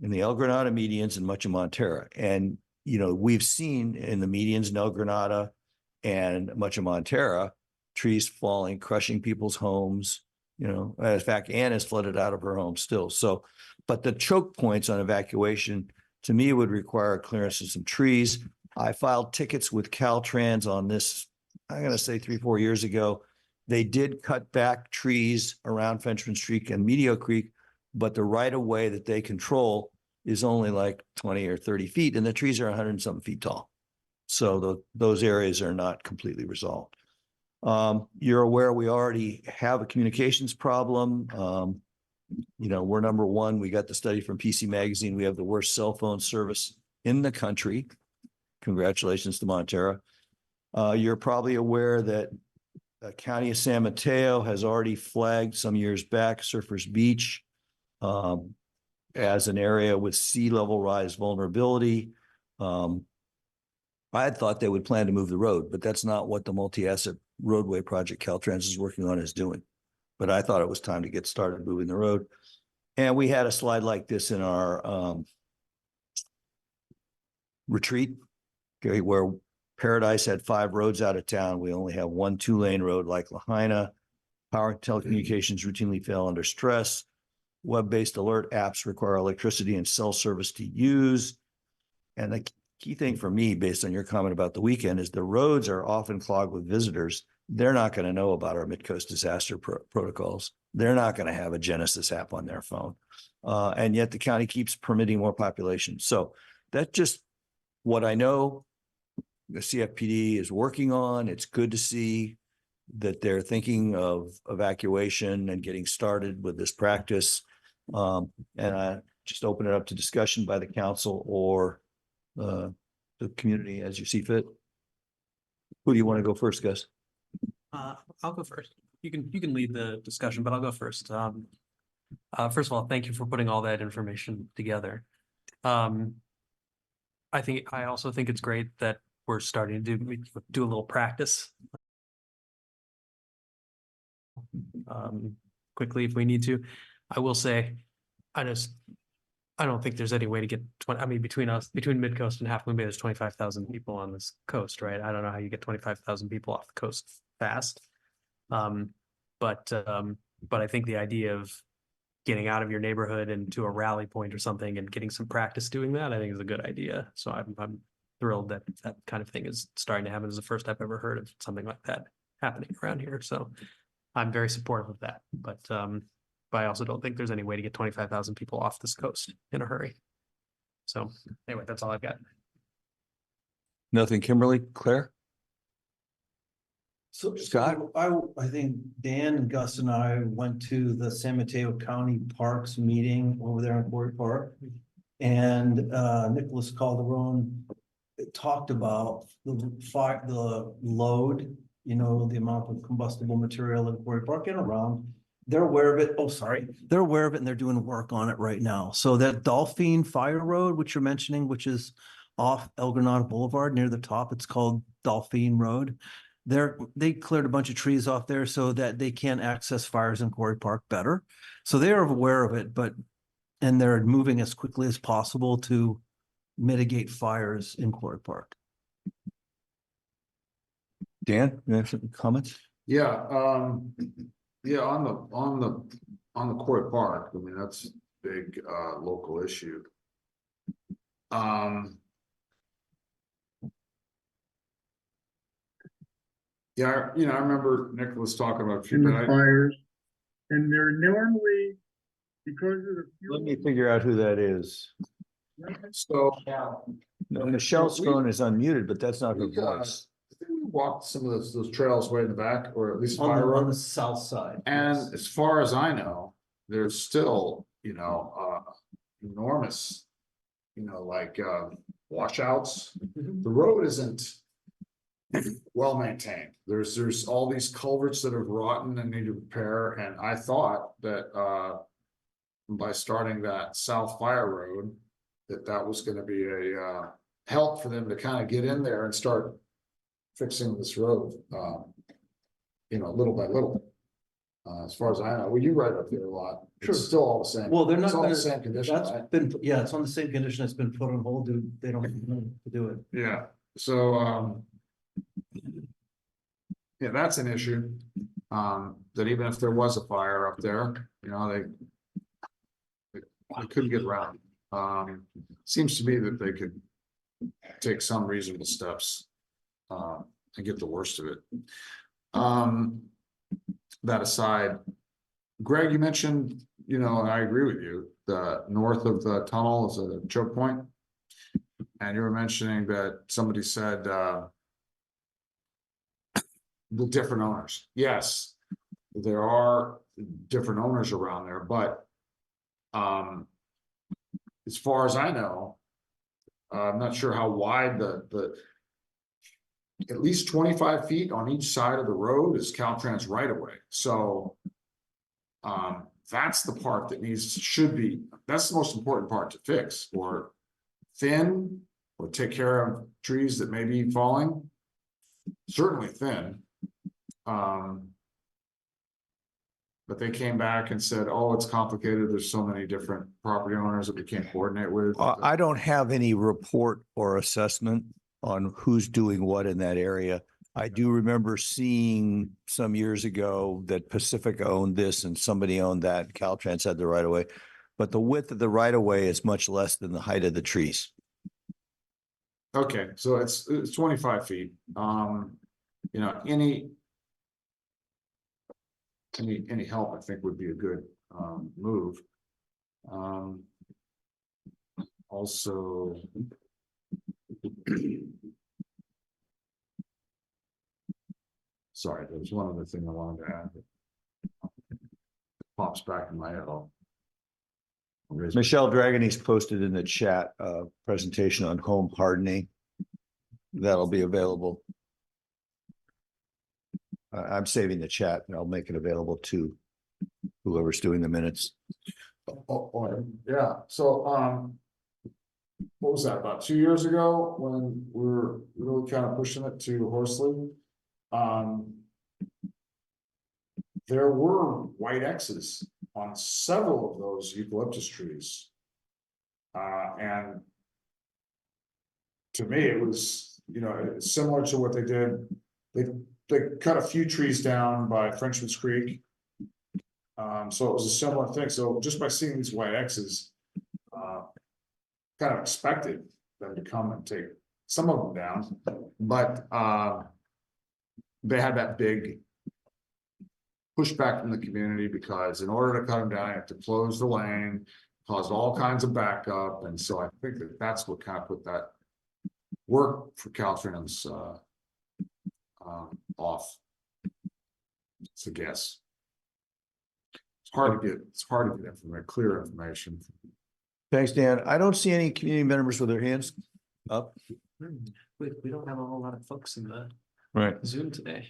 in the El Granada medians and much of Montera. And, you know, we've seen in the medians in El Granada and much of Montera, trees falling, crushing people's homes. You know, in fact, Ann is flooded out of her home still. So, but the choke points on evacuation to me would require clearance of some trees. I filed tickets with Caltrans on this, I'm going to say 3-4 years ago. They did cut back trees around Frenchman Street and Medio Creek, but the right of way that they control is only like 20 or 30 feet, and the trees are 100 and something feet tall. So those areas are not completely resolved. You're aware we already have a communications problem. You know, we're number one. We got the study from PC Magazine. We have the worst cell phone service in the country. Congratulations to Montera. You're probably aware that the County of San Mateo has already flagged some years back Surfers Beach as an area with sea level rise vulnerability. I had thought they would plan to move the road, but that's not what the multi-asset roadway project Caltrans is working on is doing. But I thought it was time to get started moving the road. And we had a slide like this in our retreat, okay, where Paradise had 5 roads out of town. We only have 1 2-lane road like Lahaina. Power and telecommunications routinely fail under stress. Web-based alert apps require electricity and cell service to use. And the key thing for me, based on your comment about the weekend, is the roads are often clogged with visitors. They're not going to know about our Midcoast disaster protocols. They're not going to have a Genesis app on their phone. And yet the county keeps permitting more population. So that's just what I know the CFPD is working on. It's good to see that they're thinking of evacuation and getting started with this practice. And I just open it up to discussion by the council or the community as you see fit. Who do you want to go first, Gus? I'll go first. You can lead the discussion, but I'll go first. First of all, thank you for putting all that information together. I also think it's great that we're starting to do a little practice quickly if we need to. I will say, I don't think there's any way to get 20. I mean, between Midcoast and Half Moon Bay, there's 25,000 people on this coast, right? I don't know how you get 25,000 people off the coast fast. But I think the idea of getting out of your neighborhood and to a rally point or something and getting some practice doing that, I think is a good idea. So I'm thrilled that that kind of thing is starting to happen. It's the first I've ever heard of something like that happening around here. So I'm very supportive of that. But I also don't think there's any way to get 25,000 people off this coast in a hurry. So anyway, that's all I've got. Nothing, Kimberly, Claire? So Scott? I think Dan and Gus and I went to the San Mateo County Parks meeting over there in Quarry Park. And Nicholas Calderon talked about the load, you know, the amount of combustible material in Quarry Park and around. They're aware of it. Oh, sorry. They're aware of it and they're doing work on it right now. So that Dolphin Fire Road, which you're mentioning, which is off El Granada Boulevard near the top, it's called Dolphin Road. They cleared a bunch of trees off there so that they can access fires in Quarry Park better. So they are aware of it, and they're moving as quickly as possible to mitigate fires in Quarry Park. Dan, you have some comments? Yeah, yeah, on the Quarry Park, I mean, that's a big local issue. Yeah, you know, I remember Nicholas talking about fires, and they're normally because of the fuel. Let me figure out who that is. So No, Michelle's phone is unmuted, but that's not her voice. I think we walked some of those trails way in the back, or at least On the south side. And yes. as far as I know, there's still, you know, enormous, you know, like washouts. The road isn't well maintained. There's all these culverts that have rotten and need to repair. And I thought that by starting that South Fire Road, that was going to be a help for them to kind of get in there and start fixing this road, you know, little by little. As far as I know, well, you ride up there a lot. Sure. It's still all the same. Well, they're not It's all the gonna, same condition, that's right? been, yeah, it's on the same condition that's been put on hold, they don't know to do it. Yeah, so, yeah, that's an issue. That even if there was a fire up there, you know, they couldn't get around. Seems to me that they could take some reasonable steps, and get the worst of it. That aside, Greg, you mentioned, you know, and I agree with you, the north of the tunnel is a choke point. And you were mentioning that somebody said, the different owners. Yes, there are different owners around there, but as far as I know, I'm not sure how wide the at least 25 feet on each side of the road is Caltrans right away. So that's the part that that's the most important part to fix, or thin, or take care of trees that may be falling. Certainly thin. But they came back and said, oh, it's complicated. There's so many different property owners that we can't coordinate with. I don't have any report or assessment on who's doing what in that area. I do remember seeing some years ago that Pacifica owned this and somebody owned that. Caltrans had the right of way, but the width of the right of way is much less than the height of the trees. Okay, so it's 25 feet. You know, any help I think would be a good move. Also, sorry, there's one other thing I wanted to add. Pops back in my head. Michelle Dragony's posted in the chat a presentation on home hardening. That'll be available. I'm saving the chat and I'll make it available to whoever's doing the minutes. Yeah, so what was that, about 2 years ago when we were really kind of pushing it to Horsley? There were white X's on several of those eucalyptus trees. And to me, it was, you know, similar to what they did. They cut a few trees down by Frenchman's Creek. So it was a similar thing. So just by seeing these white X's, kind of expected them to come and take some of them down, but they had that big pushback from the community because in order to cut them down, you have to close the lane, caused all kinds of backup, and so I think that that's what kind of put that work for Caltrans off. It's a guess. It's hard to get clear information. Thanks, Dan. I don't see any community members with their hands up. We don't have a whole lot of folks in the Right. Zoom today.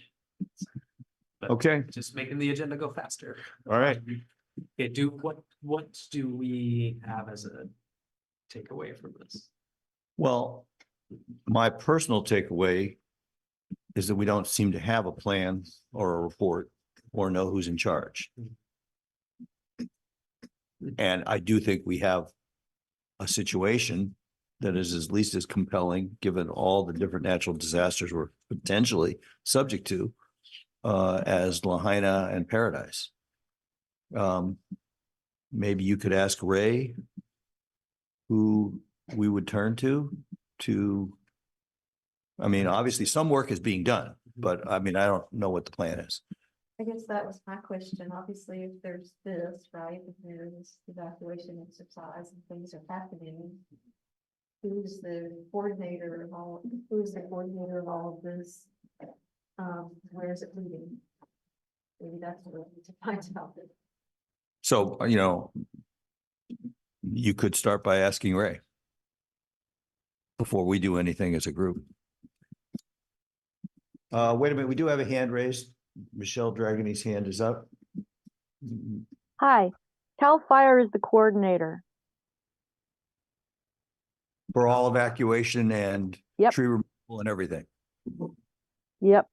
But Okay. just making the agenda go faster. All right. Okay, what do we have as a takeaway from this? Well, my personal takeaway is that we don't seem to have a plan or a report or know who's in charge. And I do think we have a situation that is at least as compelling, given all the different natural disasters we're potentially subject to, as Lahaina and Paradise. Maybe you could ask Ray who we would turn to, I mean, obviously some work is being done, but I mean, I don't know what the plan is. I guess that was my question. Obviously, if there's this, right, if there's evacuation exercise and things are happening, who's the coordinator of all of this? Where is it leading? Maybe that's what we need to find out. So, you know, you could start by asking Ray before we do anything as a group. Wait a minute, we do have a hand raised. Michelle Dragony's hand is up. Hi, Cal Fire is the coordinator. For all evacuation and Yep. tree removal and everything. Yep.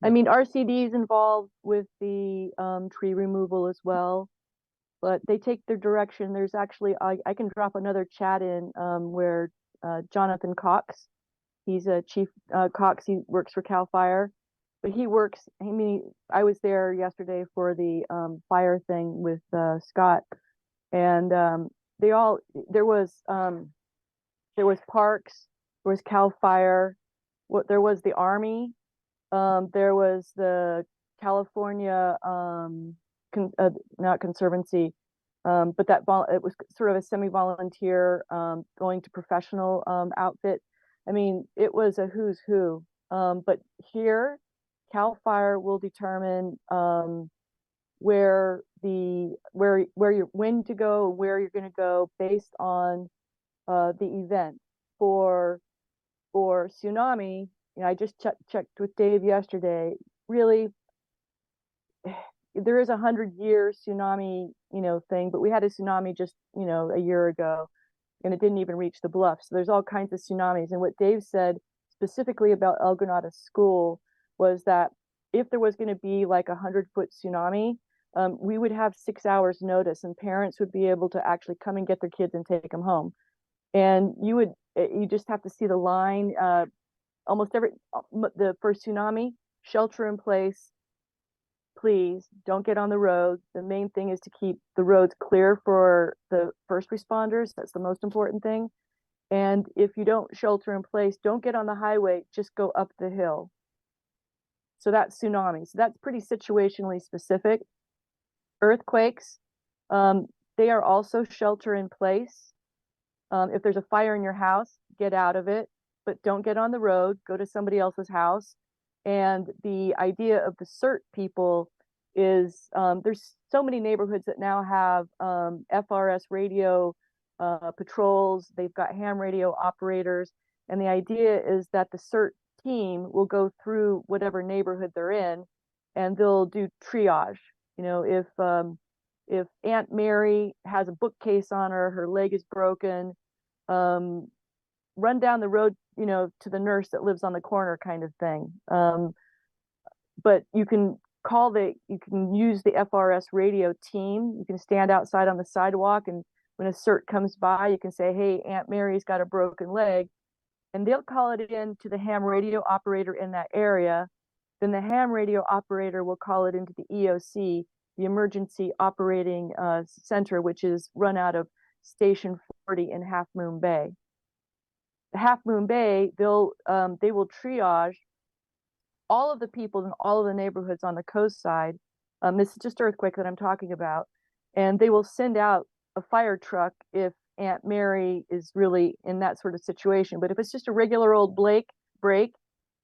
I mean, RCD is involved with the tree removal as well, but they take their direction. There's actually, I can drop another chat in where Jonathan Cox, he's a chief Cox, he works for CAL FIRE, but he works, I mean, I was there yesterday for the fire thing with Scott, and they all, there was Parks, there was CAL FIRE, there was the Army, there was the California, not Conservancy, but that it was sort of a semi-volunteer, going to professional outfit. I mean, it was a who's who. But here, CAL FIRE will determine where you're when to go, where you're going to go based on the event. For tsunami, you know, I just checked with Dave yesterday. Really, there is 100-year tsunami, you know, thing, but we had a tsunami just, you know, a year ago, and it didn't even reach the bluff. So there's all kinds of tsunamis. And what Dave said specifically about El Granada School was that if there was going to be like 100-foot tsunami, we would have 6 hours notice, and parents would be able to actually come and get their kids and take them home. And you just have to see the line. Almost the first tsunami, shelter in place. Please don't get on the road. The main thing is to keep the roads clear for the first responders. That's the most important thing. And if you don't shelter in place, don't get on the highway, just go up the hill. So that's tsunami. So that's pretty situationally specific. Earthquakes, they are also shelter in place. If there's a fire in your house, get out of it, but don't get on the road, go to somebody else's house. And the idea of the CERT people is there's so many neighborhoods that now have FRS radio patrols. They've got ham radio operators. And the idea is that the CERT team will go through whatever neighborhood they're in, and they'll do triage. You know, if Aunt Mary has a bookcase on her, her leg is broken, run down the road, you know, to the nurse that lives on the corner, kind of thing. But you can use the FRS radio team. You can stand outside on the sidewalk, and when a CERT comes by, you can say, hey, Aunt Mary's got a broken leg, and they'll call it in to the ham radio operator in that area. Then the ham radio operator will call it into the EOC, the Emergency Operating Center, which is run out of Station 40 in Half Moon Bay. Half Moon Bay, they will triage all of the people in all of the neighborhoods on the coast side. This is just earthquake that I'm talking about, and they will send out a fire truck if Aunt Mary is really in that sort of situation. But if it's just a regular old break,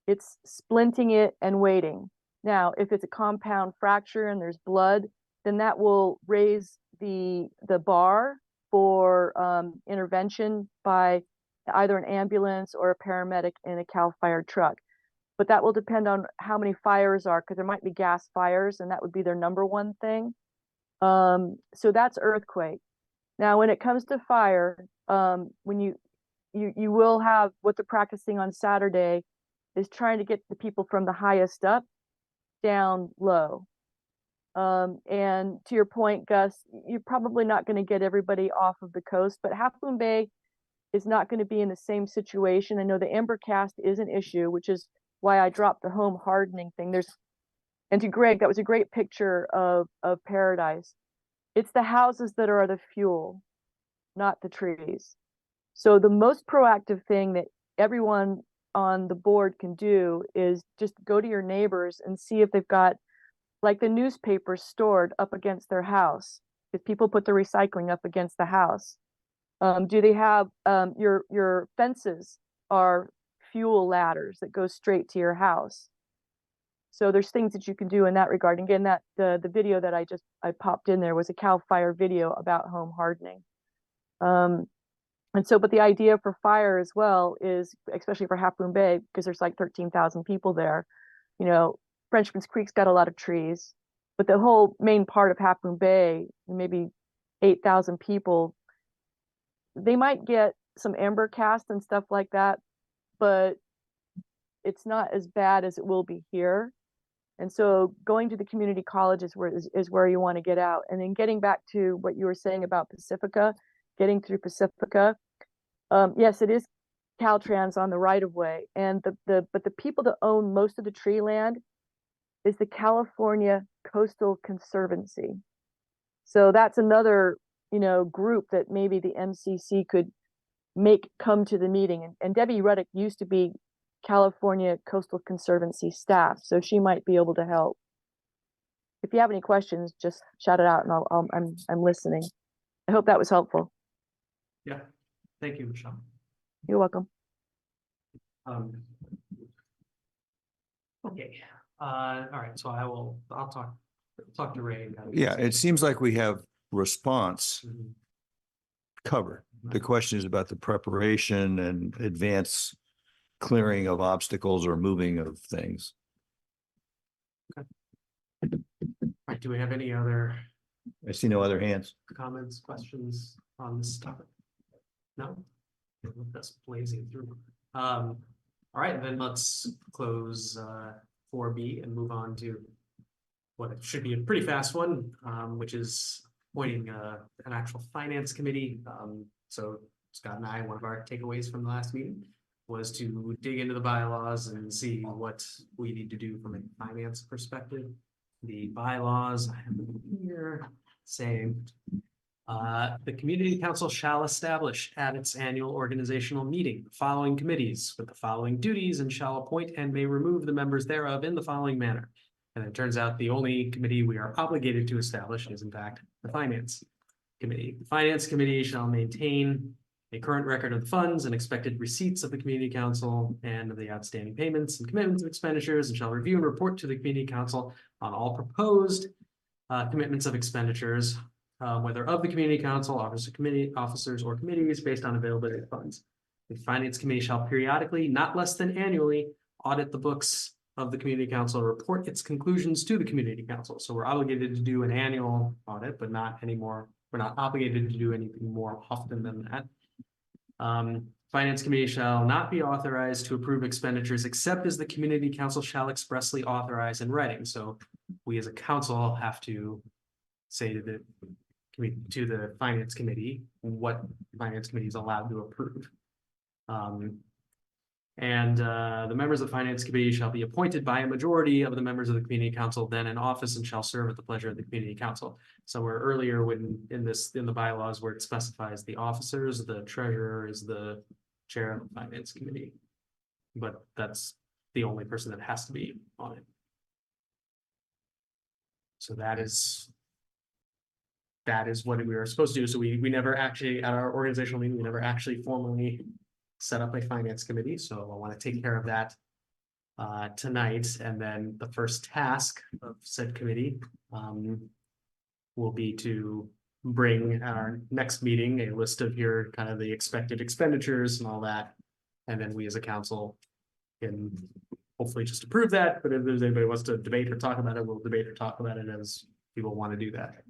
it's splinting it and waiting. Now, if it's a compound fracture and there's blood, then that will raise the bar for intervention by either an ambulance or a paramedic in a CAL FIRE truck. But that will depend on how many fires are, because there might be gas fires, and that would be their number one thing. So that's earthquake. Now, when it comes to fire, when you will have what they're practicing on Saturday is trying to get the people from the highest up down low. And to your point, Gus, you're probably not going to get everybody off of the coast, but Half Moon Bay is not going to be in the same situation. I know the ember cast is an issue, which is why I dropped the home hardening thing. And to Greg, that was a great picture of paradise. It's the houses that are the fuel, not the trees. So the most proactive thing that everyone on the board can do is just go to your neighbors and see if they've got like the newspapers stored up against their house. If people put the recycling up against the house, do they have your fences are fuel ladders that go straight to your house? So there's things that you can do in that regard. And again, that the video that I popped in there was a CAL FIRE video about home hardening. And so, but the idea for fire as well is, especially for Half Moon Bay, because there's like 13,000 people there, you know, Frenchman's Creek's got a lot of trees, but the whole main part of Half Moon Bay, maybe 8,000 people, they might get some ember cast and stuff like that, but it's not as bad as it will be here. And so going to the community college is where you want to get out. And then getting back to what you were saying about Pacifica, getting through Pacifica. Yes, it is Caltrans on the right of way. And but the people that own most of the tree land is the California Coastal Conservancy. So that's another, group that maybe the MCC could make come to the meeting. And Debbie Ruddick used to be California Coastal Conservancy staff, so she might be able to help. If you have any questions, just shout it out, and I'm listening. I hope that was helpful. Yeah, thank you, Michelle. You're welcome. Okay, all right, so I'll talk to Ray. and kind of- Yeah, it seems like we have response Mhm. covered. The question is about the preparation and advance clearing of obstacles or moving of things. All right, do we have any other I see no other hands. comments, questions on this topic? No? That's blazing through. All right, then let's close 4B and move on to what it should be a pretty fast one, which is appointing an actual finance committee. So Scott and I, one of our takeaways from the last meeting was to dig into the bylaws and see what we need to do from a finance perspective. The bylaws, I have them here, saying the community council shall establish at its annual organizational meeting the following committees with the following duties, and shall appoint and may remove the members thereof in the following manner. And it turns out the only committee we are obligated to establish is in fact the finance committee. The finance committee shall maintain a current record of the funds and expected receipts of the community council and of the outstanding payments and commitments of expenditures, and shall review and report to the community council on all proposed commitments of expenditures, whether of the community council, officers or committees based on availability of funds. The finance committee shall periodically, not less than annually, audit the books of the community council, report its conclusions to the community council. So we're obligated to do an annual audit, but not anymore. We're not obligated to do anything more often than that. Finance committee shall not be authorized to approve expenditures except as the community council shall expressly authorize in writing. So we as a council have to say to the finance committee what the finance committee is allowed to approve. The members of the finance committee shall be appointed by a majority of the members of the community council then in office, and shall serve at the pleasure of the community council. Somewhere earlier when in the bylaws where it specifies the officers, the treasurer is the chair of the finance committee. But that's the only person that has to be on it. So that is what we were supposed to do. So we never actually, at our organizational meeting, we never actually formally set up a finance committee. So I want to take care of that tonight. And then the first task of said committee will be to bring at our next meeting a list of your kind of the expected expenditures and all that. And then we as a council can hopefully just approve that. But if there's anybody who wants to debate or talk about it, we'll debate or talk about it as people want to do that.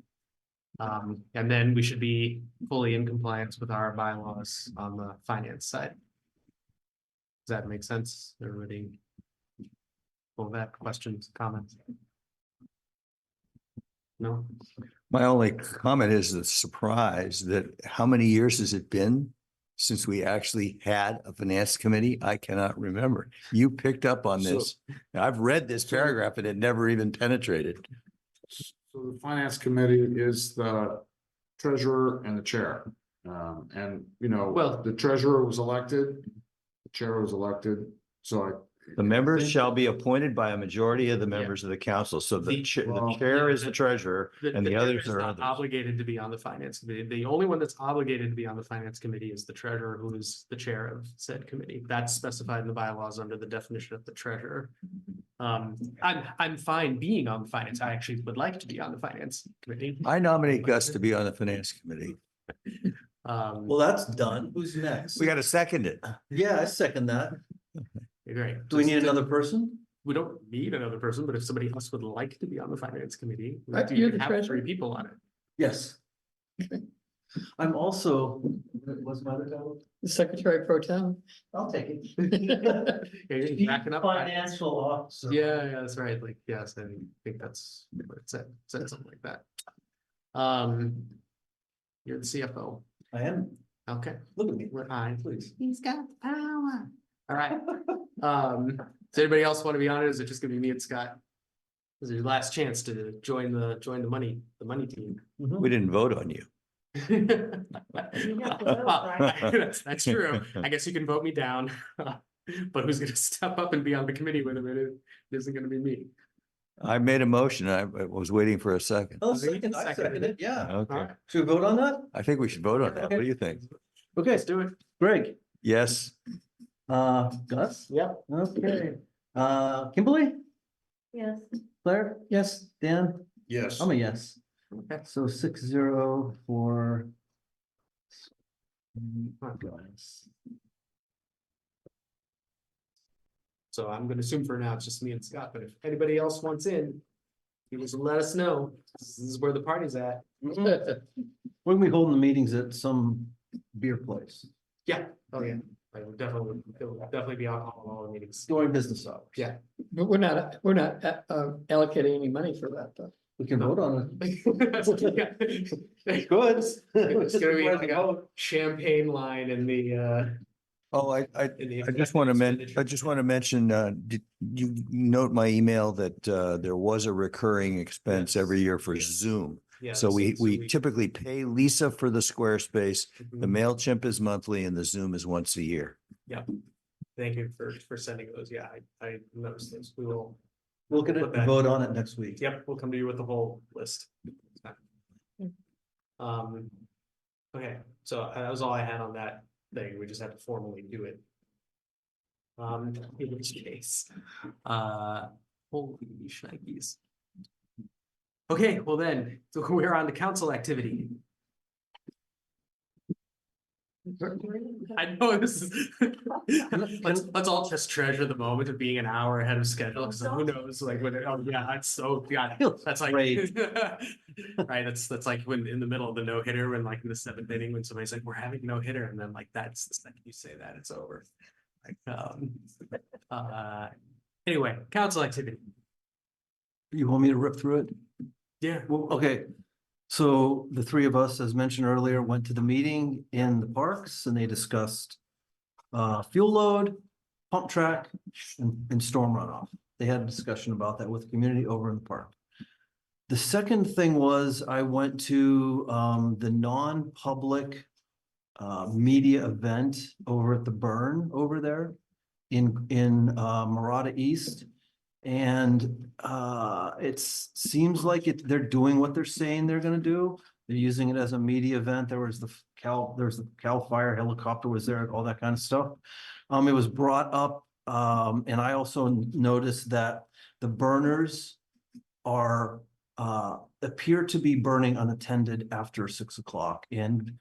And then we should be fully in compliance with our bylaws on the finance side. Does that make sense? Everybody? All that questions, comments? No? My only comment is the surprise that how many years has it been since we actually had a finance committee? I cannot remember. You picked up on this. I've read this paragraph and it never even penetrated. So the finance committee is the treasurer and the chair. Well- the treasurer was elected, the chair was elected, so The members shall be appointed by a majority of the members of the council. So the chair is the treasurer and the others chair is are not others. obligated to be on the finance committee. The only one that's obligated to be on the finance committee is the treasurer, who is the chair of said committee. That's specified in the bylaws under the definition of the treasurer. I'm fine being on the finance. I actually would like to be on the finance committee. I nominate Gus to be on the finance committee. Well, that's done. Who's next? We got to second it. Yeah, I second that. Great. Do we need another person? We don't need another person, but if somebody else would like to be on the finance committee, we Right, do you're the have treasurer. 3 people on it. Yes. I'm also, what's my other title? Secretary Pro Tem. I'll take it. Yeah, you're Chief backing up. Financial Officer. Yeah, that's right. Like, yes, I think that's what it said something like that. You're the CFO. I am. Okay, Look at me. we're on. Please. He's got the power. All right. Does anybody else want to be on it? Is it just gonna be me and Scott? This is your last chance to join the money team. We didn't vote on you. You have to vote, right? That's true. I guess you can vote me down. But who's gonna step up and be on the committee with him? It isn't gonna be me. I made a motion. I was waiting for a second. Oh, you can I second second it. it, yeah. All Okay, right, Should we vote on that? I think we should vote on that. What do you think? Okay, let's do it. Greg, Yes, Gus, Yep. okay, Kimberly, Yes. Claire, yes, Dan, Yes. I'm a yes. Okay. So 6-0 for. Gus. So I'm gonna assume for now it's just me and Scott, but if anybody else wants in, you just let us know. This is where the party's at. We're gonna be holding the meetings at some beer place Yeah, oh yeah, I would definitely, it will definitely be alcohol in all the meetings. during business hours. Yeah. But we're not allocating any money for that, though. We can vote on it. Good. Good. It's gonna be like a champagne line in the, oh, I in the. I just want to mention, did you note my email that there was a recurring expense Yes. every year for Zoom? Yeah, So we typically pay Lisa for the Squarespace, the Mhm. MailChimp is monthly and the Zoom is once a year. Thank you for sending those. Yeah, I noticed those. We will. We'll get it, put that- vote on it next week. Yep, we'll come to you with the whole list. Okay, so that was all I had on that thing. We just had to formally do it. In which case, holy shnikes. Okay, well then, so we're on to council activity. I know this is. Let's all just treasure the moment of being an hour ahead of schedule, because who knows, like, when, oh, yeah, that's so, yeah, that's like. Great. Right, that's like when in the middle of the no hitter, when like in the seventh inning, when somebody's like, we're having no hitter, and then like, that's the second you say that, it's over. Like, anyway, council activity. You want me to rip through it? Yeah. Well, okay. So the three of us, as mentioned earlier, went to the meeting in the parks and they discussed fuel load, pump track and storm runoff. They had a discussion about that with the community over in the park. The second thing was I went to the non-public media event over at the Burn over there in Marata East. And it seems like they're doing what they're saying they're gonna do. They're using it as a media event. There's the Cal Fire helicopter was there, all that kind of stuff. It was brought up, and I also noticed that the burners are appear to be burning unattended after 6 o'clock. And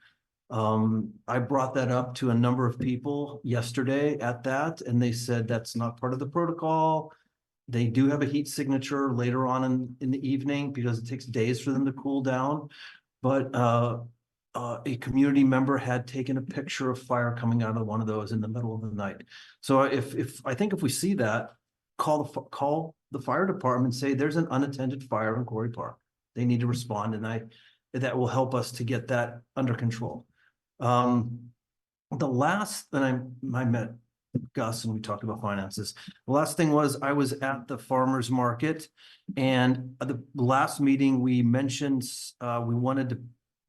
I brought that up to a number of people yesterday at that, and they said that's not part of the protocol. They do have a heat signature later on in the evening because it takes days for them to cool down. But a community member had taken a picture of fire coming out of one of those in the middle of the night. So if I think if we see that, call the fire department and say there's an unattended fire in Quarry Park. They need to respond, and that will help us to get that under control. The last that I met Gus and we talked about finances. The last thing was I was at the farmer's market, and the last meeting we mentioned we wanted to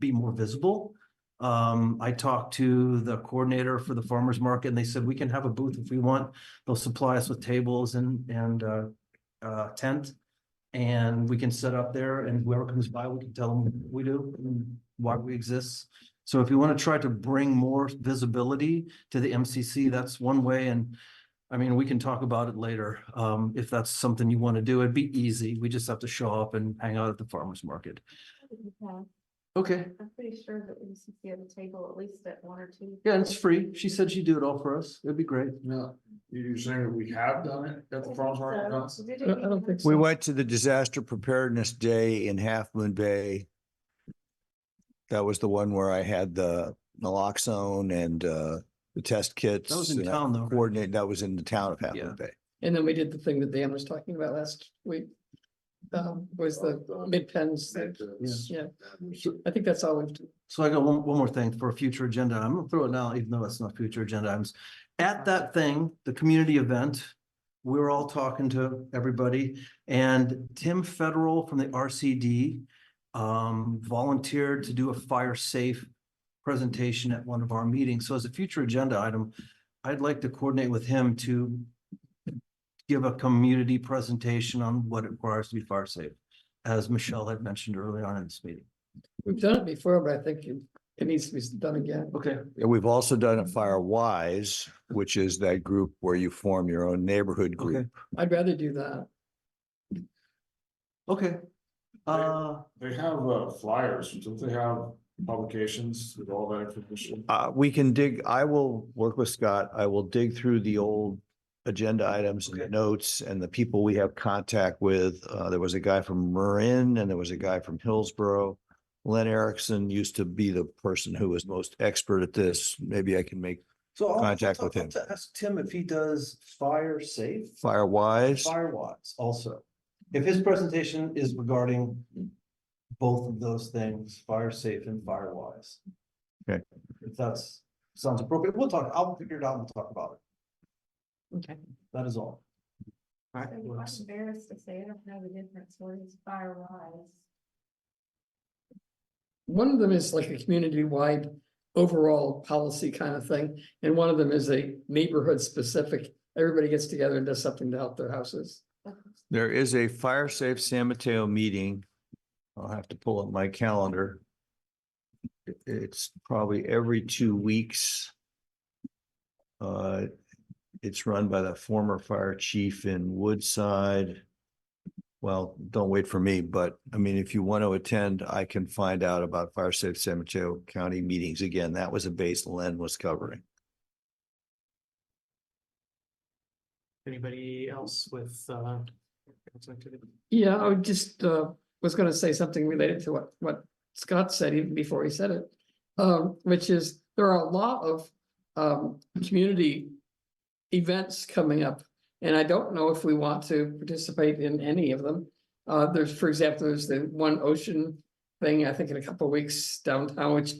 be more visible. I talked to the coordinator for the farmer's market and they said we can have a booth if we want. They'll supply us with tables and tent, and we can set up there, and whoever comes by, we can tell them what we do and why we exist. So if you want to try to bring more visibility to the MCC, that's one way. And I mean, we can talk about it later. If that's something you want to do, it'd be easy. We just have to show up and hang out at the farmer's market. Okay. I'm pretty sure that we see at the table at least at one or two. Yeah, and it's free. She said she'd do it all for us. It'd be great. No, you're saying that we have done it at the farmer's market? No? I don't think so. We went to the Disaster Preparedness Day in Half Moon Bay. That was the one where I had the naloxone and the test kits. That was in and I town, though. Coordinate, that was in the town of Half Yeah. Moon Bay. And then we did the thing that Dan was talking about last week. Was the mid-pens, yeah, I think that's all we've done. So I got one more thing for a future agenda. I'm gonna throw it now, even though it's not future agenda items. At that thing, the community event, we were all talking to everybody, and Tim Federal from the RCD volunteered to do a fire safe presentation at one of our meetings. So as a future agenda item, I'd like to coordinate with him to give a community presentation on what it requires to be fire safe, as Michelle had mentioned earlier on in this meeting. We've done it before, but I think it needs to be done again. Okay. And we've also done a FireWise, which is that group where you form your own neighborhood Okay. group. I'd rather do that. Okay. They have flyers, don't they have publications with all that information? We can dig, I will work with Scott. I will dig through the old agenda items and the Okay. notes and the people we have contact with. There was a guy from Marin and there was a guy from Hillsborough. Len Erickson used to be the person who was most expert at this. Maybe I can make So Contact with him. I'll ask Tim if he does fire safe, FireWise. firewise also. If his presentation is regarding both of those things, fire safe and firewise. Okay. If that's sounds appropriate, we'll talk, I'll figure it out and we'll talk about it. Okay. That is all. All right. I'm embarrassed to say I don't know the difference. What is FireWise? One of them is like a community-wide overall policy kind of thing, and one of them is a neighborhood specific. Everybody gets together and does something to help their houses. There is a Fire Safe San Mateo meeting. I'll have to pull up my calendar. It's probably every 2 weeks. It's run by the former fire chief in Woodside. Well, don't wait for me, but I mean, if you want to attend, I can find out about Fire Safe San Mateo County meetings. Again, that was a base Len was covering. Anybody else with council activity? Yeah, I would just was gonna say something related to what Scott said even before he said it. Which is there are a lot of community events coming up. And I don't know if we want to participate in any of them. There's, for example, there's the one ocean thing, I think in a couple of weeks downtown, which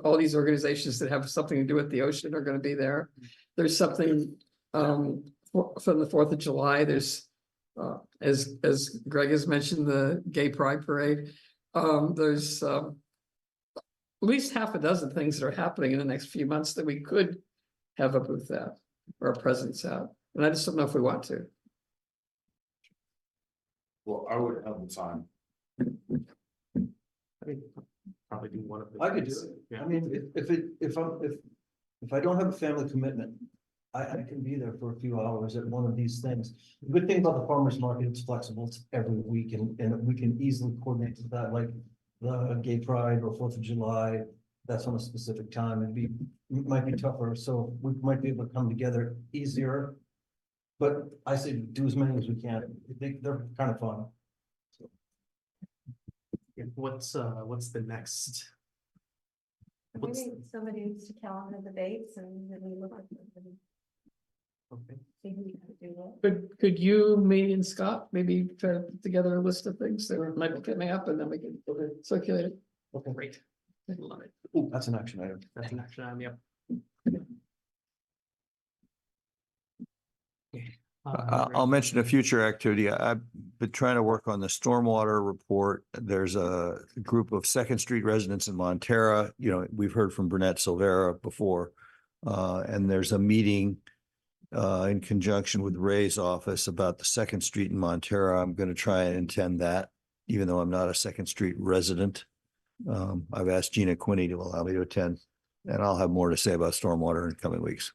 all these organizations that have something to do with the ocean are gonna be there. There's something from the 4th of July, there's as Greg has mentioned, the Gay Pride Parade. There's at least half a dozen things that are happening in the next few months that we could have a booth at or a presence at. And I just don't know if we want to. Well, I would have the time. I mean, probably do one of the. I could do things. it. Yeah. I mean, if I don't have a family commitment, I can be there for a few hours at one of these things. The good thing about the farmer's market, it's flexible, it's every week and we can easily coordinate to that, like the Gay Pride or 4th of July. That's on a specific time. It might be tougher, so we might be able to come together easier. But I say do as many as we can. They're kind of fun. Yeah, what's the next? What's- Maybe somebody needs to calendar the dates and then we look at them and Okay. see who can do what. Could you, me and Scott, maybe try to put together a list of things that might be coming up and then we can circulate it? Okay. Great. Love it. Ooh, that's an action item. That's an action item, yep. I'll mention a future activity. I've been trying to work on the stormwater report. There's a group of Second Street residents in Montera. You know, we've heard from Burnett Silvera before. And there's a meeting in conjunction with Ray's office about the Second Street in Montera. I'm going to try and attend that, even though I'm not a Second Street resident. I've asked Gina Quinney to allow me to attend, and I'll have more to say about stormwater in coming weeks.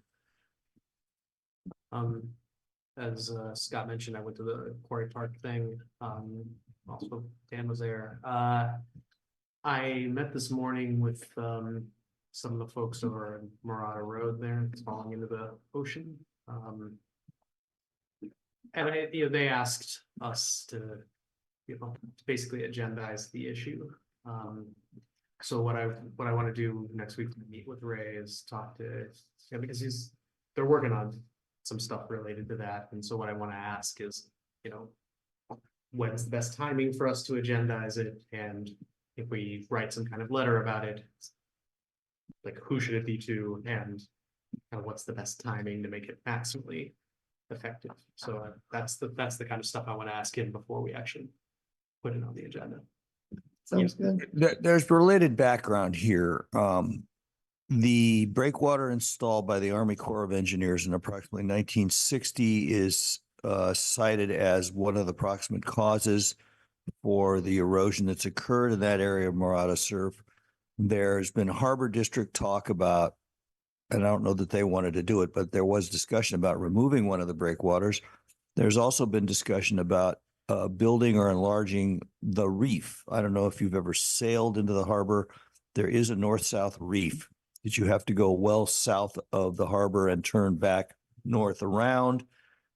As Scott mentioned, I went to the Quarry Park thing. Also Dan was there. I met this morning with some of the folks over in Murata Road there, it's falling into the ocean. And they asked us to, to basically agendize the issue. So what I want to do next week, when I meet with Ray, is talk to him because they're working on some stuff related to that. And so what I want to ask is, you know, when's the best timing for us to agendize it? And if we write some kind of letter about it, like who should it be to, and kind of what's the best timing to make it maximally effective? So that's the kind of stuff I want to ask him before we actually put it on the agenda. Sounds good. There's related background here. The breakwater installed by the Army Corps of Engineers in approximately 1960 is cited as one of the proximate causes for the erosion that's occurred in that area of Marata Surf. There's been Harbor District talk about, and I don't know that they wanted to do it, but there was discussion about removing one of the breakwaters. There's also been discussion about building or enlarging the reef. I don't know if you've ever sailed into the harbor. There is a north-south reef that you have to go well south of the harbor and turn back north around.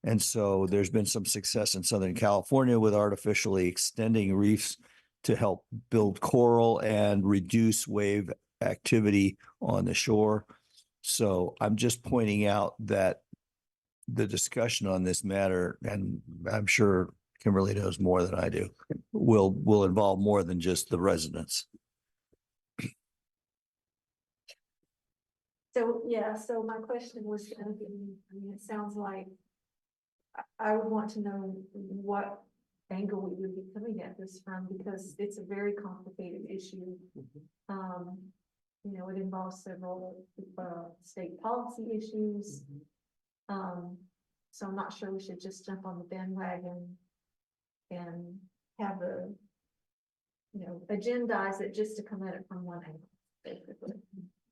And so there's been some success in Southern California with artificially extending reefs to help build coral and reduce wave activity on the shore. So I'm just pointing out that the discussion on this matter, and I'm sure Kimberly knows more than I do, will involve more than just the residents. So, yeah, so my question was gonna be, I mean, it sounds like I would want to know what angle we would be coming at this from, because it's a very complicated issue. You know, it involves several state policy issues. So I'm not sure we should just jump on the bandwagon and have a, you know, agendize it just to come at it from one angle, basically.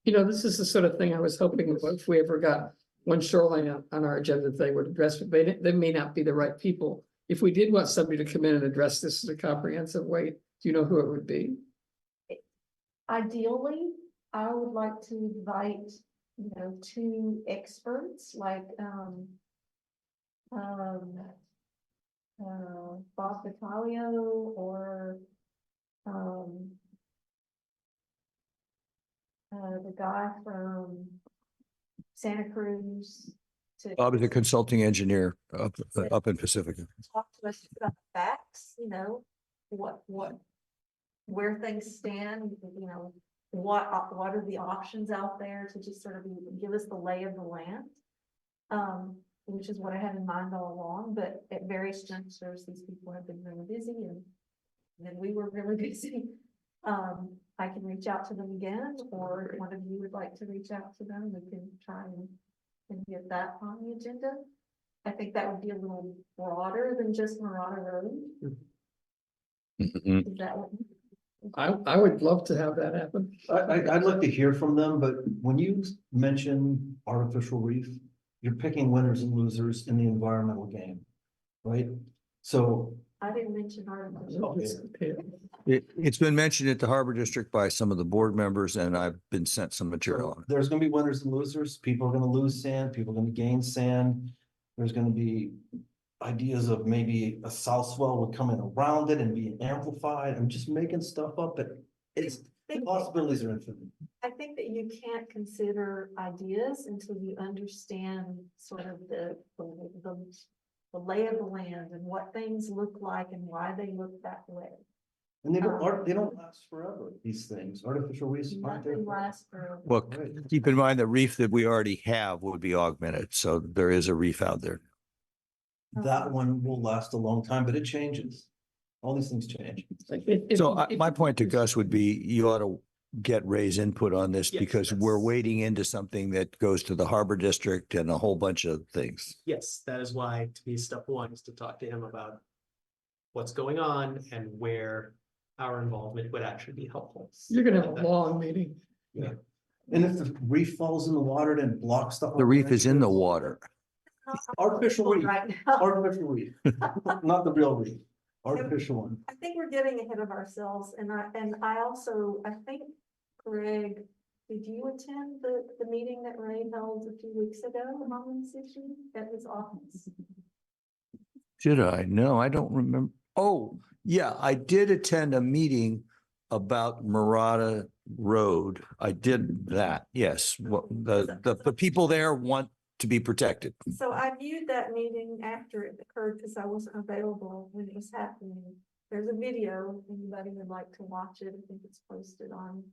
You know, this is the sort of thing I was hoping if we ever got one shoreline on our agenda, they would address it. They may not be the right people. If we did want somebody to come in and address this in a comprehensive way, do you know who it would be? Ideally, I would like to invite, you know, two experts like Bob Battaglio or the guy from Santa Cruz to Bob is a consulting engineer up in Pacifica. talk to us about the facts, you know, where things stand, you know, what are the options out there to just sort of give us the lay of the land. Which is what I had in mind all along, but at various junctures, these people have been really busy and then we were really busy. I can reach out to them again, or if one of you would like to reach out to them, we can try and get that on the agenda. I think that would be a little broader than just Marata Road. Is that what? I would love to have that happen. I'd like to hear from them, but when you mention artificial reef, you're picking winners and losers in the environmental game, right? So. I didn't mention artificial. It's been mentioned at the Harbor District by some of the board members, and I've been sent some material on it. There's gonna be winners and losers. People are gonna lose sand, people are gonna gain sand. There's gonna be ideas of maybe a south swell would come in around it and be amplified. I'm just making stuff up, but it's, the possibilities are infinite. I think that you can't consider ideas until you understand sort of the lay of the land and what things look like and why they look that way. And they don't last forever, these things. Artificial reefs aren't there. Nothing lasts forever. Well, keep in mind the reef that we already have would be augmented, so there is a reef out there. That one will last a long time, but it changes. All these things change. So my point to Gus would be you ought to get Ray's input on this Yes, because we're wading into something that goes to the Harbor District and a whole bunch of things. Yes, that is why to me, step one is to talk to him about what's going on and where our involvement would actually be helpful. You're gonna have a long meeting. And if the reef falls in the water, then blocks the. The reef is in the water. Artificial reef, Right now. artificial reef, not the real reef, artificial one. I think we're getting ahead of ourselves, and I also, I think, Greg, did you attend the meeting that Ray held a few weeks ago on this issue at his office? Did I? No, I don't remember. Oh, yeah, I did attend a meeting about Murata Road. I did that, yes. Well, the people there want to be protected. So I viewed that meeting after it occurred because I wasn't available when it was happening. There's a video, if anybody would like to watch it. I think it's posted on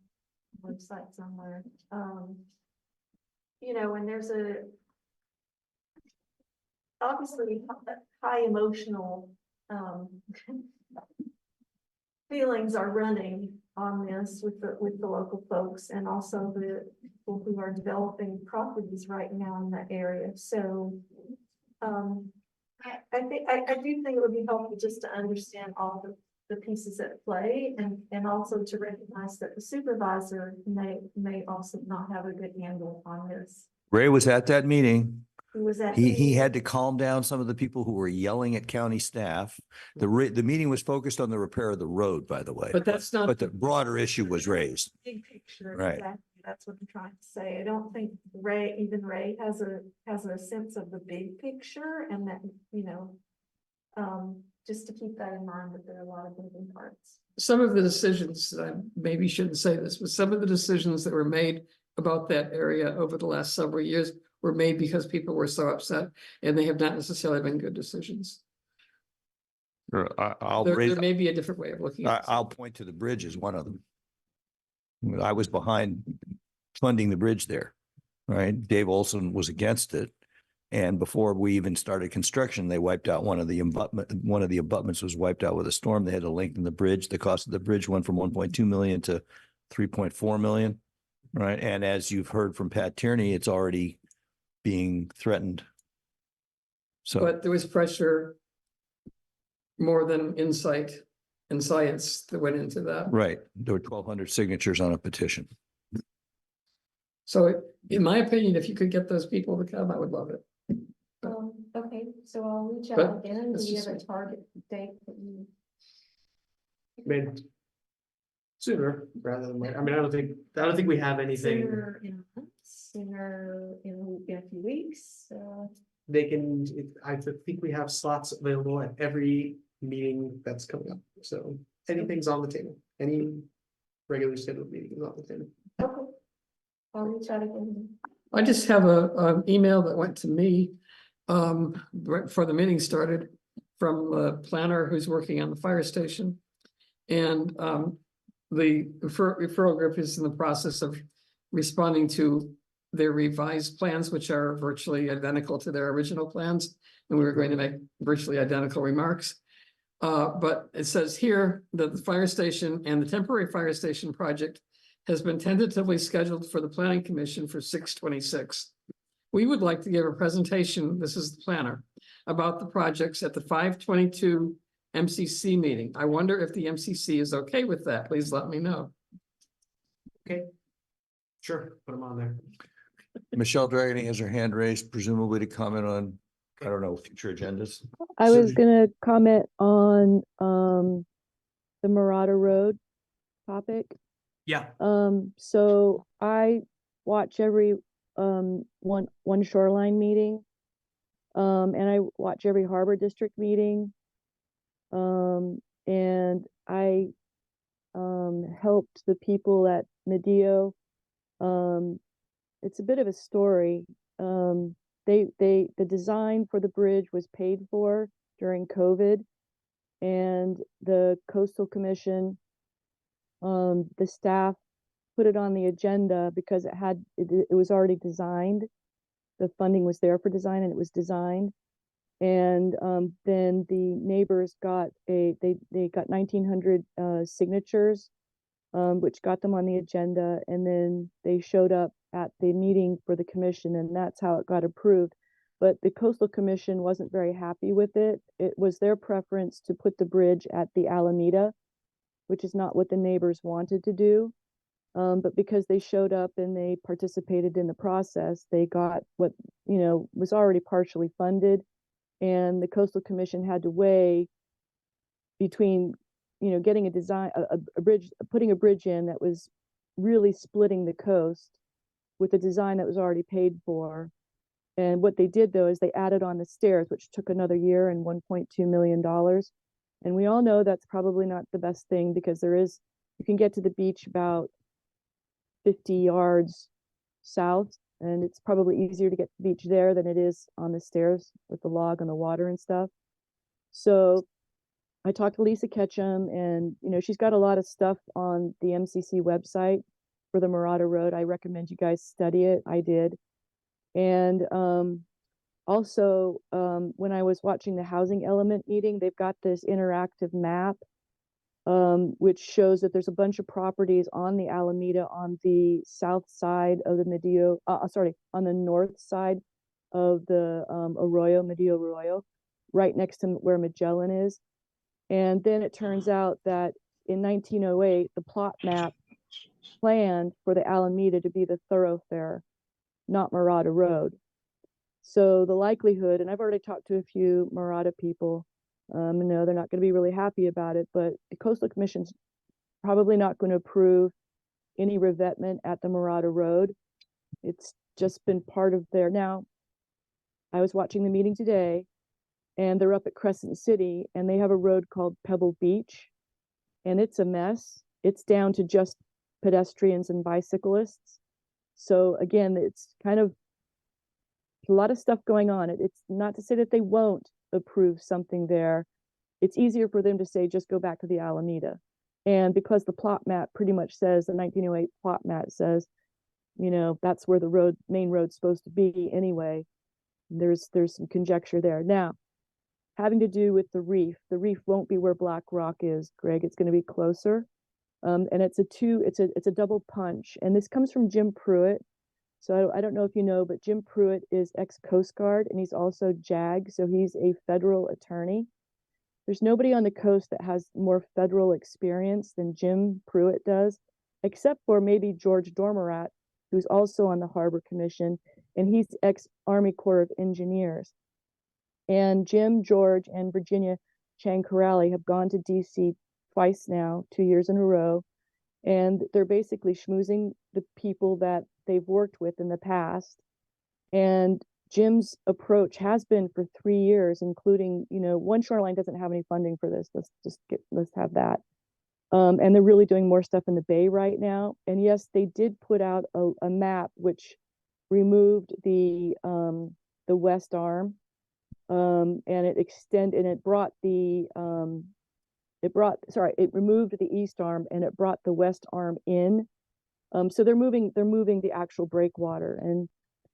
the website somewhere. You know, and there's obviously high emotional, feelings are running on this with the local folks and also the people who are developing properties right now in that area. So, I do think it would be helpful just to understand all the pieces at play and also to recognize that the supervisor may also not have a good handle on this. Ray was at that meeting. Who was at He the- had to calm down some of the people who were yelling at county staff. The meeting was focused on the repair of the road, by the way. But that's not, But the broader issue was raised. Big picture, Right. exactly. That's what I'm trying to say. I don't think Ray has a sense of the big picture and that, you know, just to keep that in mind that there are a lot of moving parts. some of the decisions, I maybe shouldn't say this, but some of the decisions that were made about that area over the last several years were made because people were so upset, and they have not necessarily been good decisions. I'll There raise, may be a different way of looking at it. I'll point to the bridge as one of them. I was behind funding the bridge there, right? Dave Olson was against it. And before we even started construction, they wiped out one of the abutments was wiped out with a storm. They had to lengthen the bridge. The cost of the bridge went from 1.2 million to 3.4 million, right? And as you've heard from Pat Tierney, it's already being threatened. So, But there was pressure more than insight and science that went into that. right, there were 1,200 signatures on a petition. So in my opinion, if you could get those people to come, I would love it. Okay, so I'll reach But out again. Do it's you have just- a target date that you? Maybe sooner rather than later. I mean, I don't think we have anything. Sooner in a month, sooner in a few weeks, They can, I think we have slots available at every meeting that's coming up. So anything's on the table, any regular scheduled meeting is on the table. okay. I'll reach out again. I just have an email that went to me right before the meeting started from a planner who's working on the fire station. And the referral group is in the process of responding to their revised plans, which are virtually identical to their original plans. And we were going to make virtually identical remarks. But it says here that the fire station and the temporary fire station project has been tentatively scheduled for the planning commission for 6/26. We would like to give a presentation, this is the planner, about the projects at the 5/22 MCC meeting. I wonder if the MCC is okay with that. Please let me know. Sure, put them on there. Michelle Dragony has her hand raised, presumably to comment on, I don't know, future agendas. I So was do- gonna comment on the Murata Road topic. Yeah. So I watch every one shoreline meeting. And I watch every harbor district meeting. And I helped the people at Medio. It's a bit of a story. The design for the bridge was paid for during COVID, and the Coastal Commission, the staff put it on the agenda because it was already designed. The funding was there for design and it was designed. And then the neighbors got they got 1,900 signatures, which got them on the agenda, and then they showed up at the meeting for the commission, and that's how it got approved. But the Coastal Commission wasn't very happy with it. It was their preference to put the bridge at the Alameda, which is not what the neighbors wanted to do. But because they showed up and they participated in the process, they got what, was already partially funded. And the Coastal Commission had to weigh between, getting a design, a bridge, putting a bridge in that was really splitting the coast with a design that was already paid for. And what they did though is they added on the stairs, which took another year and $1.2 million. And we all know that's probably not the best thing because there is, you can get to the beach about 50 yards south, and it's probably easier to get to the beach there than it is on the stairs with the log on the water and stuff. So I talked to Lisa Ketchum, and she's got a lot of stuff on the MCC website for the Murata Road. I recommend you guys study it. I did. And also, when I was watching the housing element meeting, they've got this interactive map, which shows that there's a bunch of properties on the Alameda on the south side of the Medio, on the north side of the Medio Arroyo, right next to where Magellan is. And then it turns out that in 1908, the plot map planned for the Alameda to be the thoroughfare, not Murata Road. So the likelihood, and I've already talked to a few Murata people, they're not going to be really happy about it, but the Coastal Commission's probably not going to approve any revetment at the Murata Road. It's just been part of their, now, I was watching the meeting today, and they're up at Crescent City, and they have a road called Pebble Beach, and it's a mess. It's down to just pedestrians and bicyclists. So again, it's kind of a lot of stuff going on. It's not to say that they won't approve something there. It's easier for them to say, just go back to the Alameda. And because the plot map pretty much says, the 1908 plot map says, that's where the main road's supposed to be anyway. There's some conjecture there. Now, having to do with the reef won't be where Black Rock is, Greg. It's going to be closer. And it's a double punch. And this comes from Jim Pruitt. So I don't know if you know, but Jim Pruitt is ex-Coast Guard, and he's also JAG. So he's a federal attorney. There's nobody on the coast that has more federal experience than Jim Pruitt does, except for maybe George Dormerat, who's also on the Harbor Commission, and he's ex-Army Corps of Engineers. And Jim, George, and Virginia Chancarelli have gone to DC twice now, 2 years in a row, and they're basically schmoozing the people that they've worked with in the past. And Jim's approach has been for 3 years, including, One Shoreline doesn't have any funding for this. Let's have that. And they're really doing more stuff in the Bay right now. And yes, they did put out a map which removed the west arm. And it removed the east arm and it brought the west arm in. So they're moving the actual breakwater, and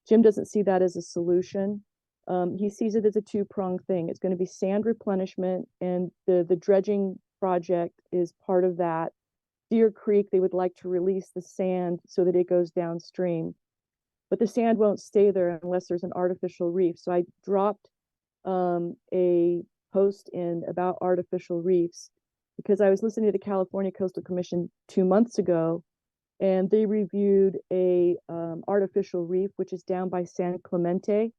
Jim doesn't see that as a solution. He sees it as a two-pronged thing. It's going to be sand replenishment, and the dredging project is part of that. Deer Creek, they would like to release the sand so that it goes downstream, but the sand won't stay there unless there's an artificial reef. So I dropped a post in about artificial reefs because I was listening to the California Coastal Commission 2 months ago, and they reviewed a artificial reef which is down by San Clemente,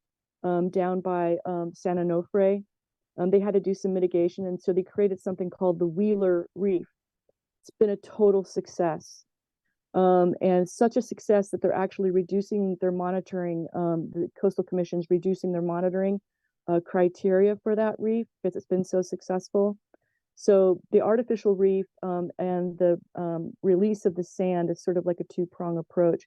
down by San Onofre. They had to do some mitigation, and so they created something called the Wheeler Reef. It's been a total success, and such a success that they're actually reducing their monitoring. The Coastal Commission's reducing their monitoring criteria for that reef because it's been so successful. So the artificial reef and the release of the sand is sort of like a two-prong approach.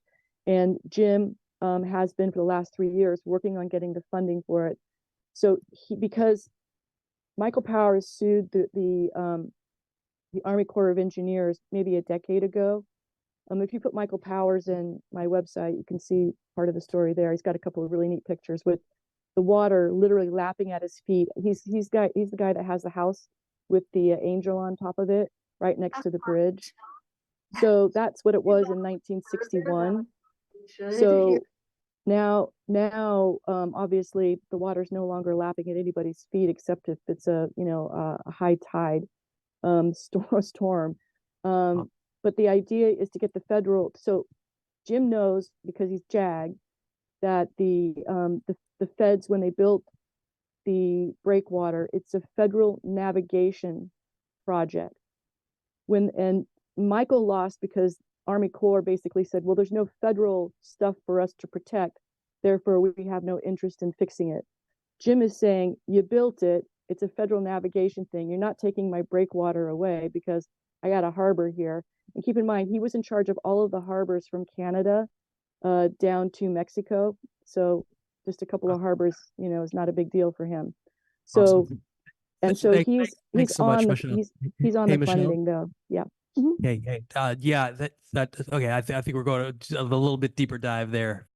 And Jim has been for the last 3 years working on getting the funding for it. So because Michael Powers sued the Army Corps of Engineers maybe a decade ago. If you put Michael Powers in my website, you can see part of the story there. He's got a couple of really neat pictures with the water literally lapping at his feet. He's the guy that has the house with the angel on top of it, right next to the bridge. So that's what it was in 1961. So now, obviously, the water's no longer lapping at anybody's feet except if it's a high tide storm. But the idea is to get the federal. So Jim knows, because he's JAG, that the feds, when they built the breakwater, it's a federal navigation project. And Michael lost because Army Corps basically said, well, there's no federal stuff for us to protect, therefore we have no interest in fixing it. Jim is saying, you built it, it's a federal navigation thing. You're not taking my breakwater away because I got a harbor here. And keep in mind, he was in charge of all of the harbors from Canada down to Mexico. So just a couple of harbors, you know, is not a big deal for him. So, Awesome. and so Thanks he's so much, on the, Michelle. he's on Hey, the Michelle. funding though. Yeah. Hey, yeah, okay. I think we're going to a little bit deeper dive there.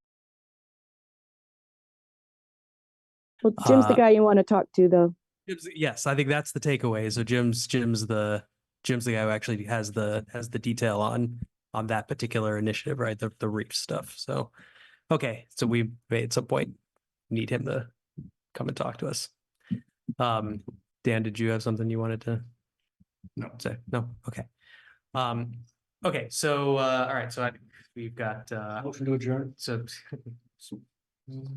Well, Jim's the guy you want to talk to though. Yes, I think that's the takeaway. So Jim's the guy who actually has the detail on that particular initiative, right? The reef stuff. So, okay, so we may at some point need him to come and talk to us. Dan, did you have something you wanted to say? No, okay. Okay, so all right, so we've got Motion to adjourn. so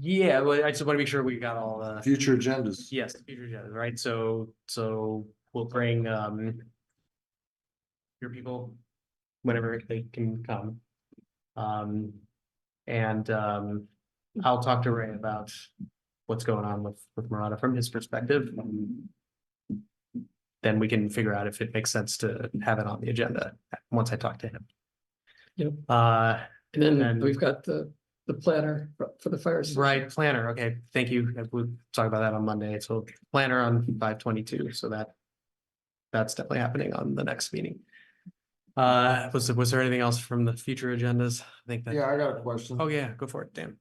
yeah, well, I just want to make sure we got all the Future agendas. yes, future agendas, right? So we'll bring your people whenever they can come. And I'll talk to Ray about what's going on with Murata from his perspective. Then we can figure out if it makes sense to have it on the agenda once I talk to him. Yep. And And then then we've got the planner for the fire. station. right, planner. Okay, thank you. We'll talk about that on Monday. So planner on 5/22. So that's definitely happening on the next meeting. Was there anything else from the future agendas? I think that. Yeah, I got a question. Oh yeah, go for it, Dan.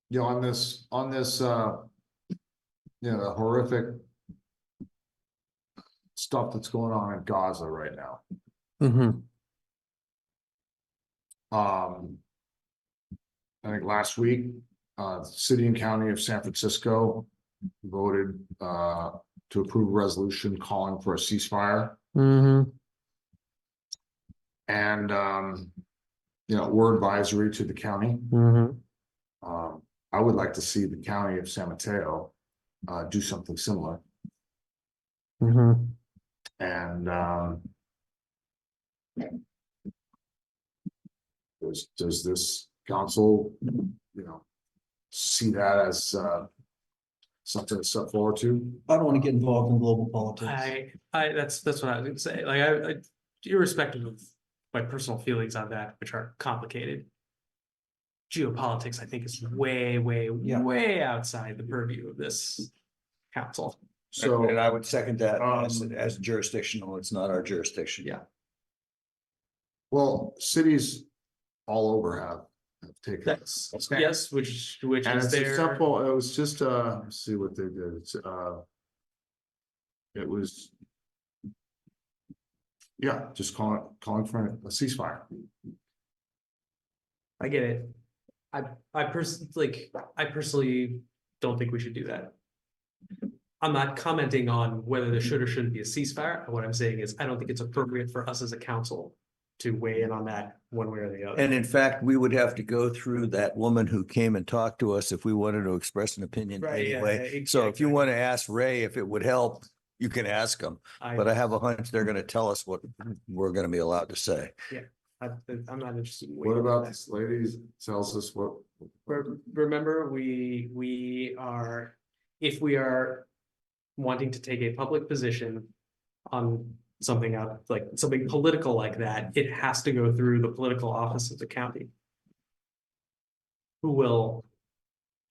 You know, on this, you know, the horrific stuff that's going on in Gaza right now. Mm-hmm. I think last week, city and county of San Francisco voted, to approve a resolution calling for a ceasefire. Mm-hmm. And, you know, we're advisory to the county. Mm-hmm. I would like to see the county of San Mateo, do something similar. Mm-hmm. And, does this council, you know, see that as, something to step forward to? I don't want to get involved in global politics. That's what I was gonna say. Like I irrespective of my personal feelings on that, which are complicated. Geopolitics, I think, is way outside the purview of this council. So, And I would second that Um, as jurisdictional. It's not our jurisdiction. Yeah. well, cities all over have taken. That's a stand. yes, which And is it's a there. simple, it was just, let's see what they did, it's, it was. Yeah, just calling for a ceasefire. I get it. I personally don't think we should do that. I'm not commenting on whether there should or shouldn't be a ceasefire. What I'm saying is I don't think it's appropriate for us as a council to weigh in on that one way or the other. And in fact, we would have to go through that woman who came and talked to us if we wanted to express an opinion Right, yeah, anyway. yeah, So if you exactly. want to ask Ray if it would help, you can ask him. But I have a hunch they're going to tell us what we're going to be allowed to say. I'm not interested. In What weighing about that. this lady tells us what? Remember, we are, if we are wanting to take a public position on something out, like something political like that, it has to go through the political office of the county, who will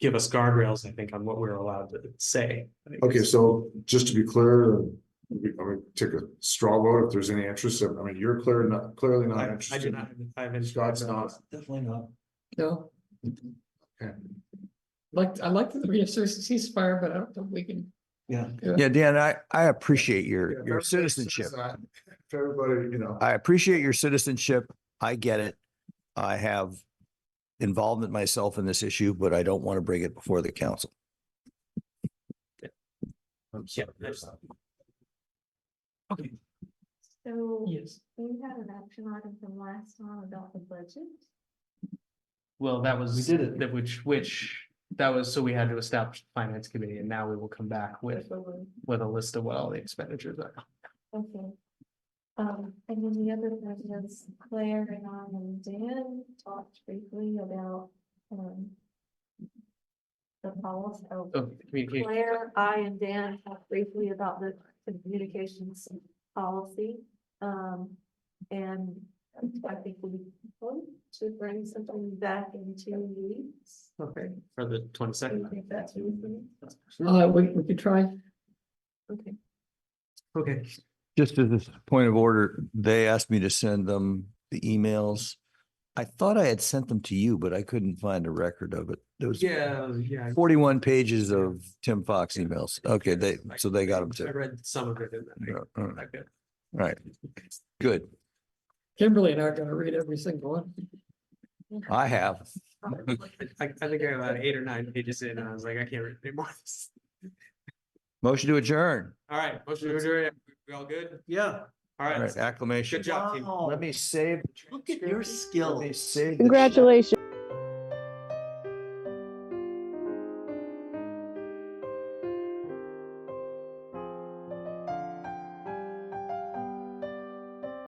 give us guardrails, I think, on what we're allowed to say. I think Okay, it's- so just to be clear, I mean, take a straw vote if there's any interest. I mean, you're clearly not I interested. do not, I haven't. Scott's not. Definitely not. No. Okay. I like the ceasefire, but I don't think we can. Yeah. Yeah, Dan, I appreciate Yeah, if your everybody citizenship. says that, if everybody, you know. I appreciate your citizenship. I get it. I have involvement myself in this issue, but I don't want to bring it before the council. I'm Yeah, sorry. that's- Okay, So yes. we had an action item from last time about the budget. Well, that was. We did it. That which, that was, so we had to establish the finance committee, and now we will come back with a list of what all the expenditures are. Okay. And then the other thing was Claire and I and Dan talked briefly about, the policy. Oh, communication. Claire, I and Dan talked briefly about the communications policy. And I think we hope to bring something back in 2 weeks. Okay, for the Do you 22nd. think that's reasonable? We could try. Okay. Okay, Just as a point of order, they asked me to send them the emails. I thought I had sent them to you, but I couldn't find a record of it. There was yeah. 41 pages of Tim Fox emails. Okay, so they got them I too. read some of it in that. All right, Okay. right. Good. Kimberly and I are gonna read every single one. I have. I think I have about 8 or 9 pages in, and I was like, I can't read anymore. Motion to adjourn. All right, motion to adjourn. We all good? Yeah. All All right, right, acclamation. good job, team. Wow. Let me save. Look at your skills. Let me save. the- Congratulations.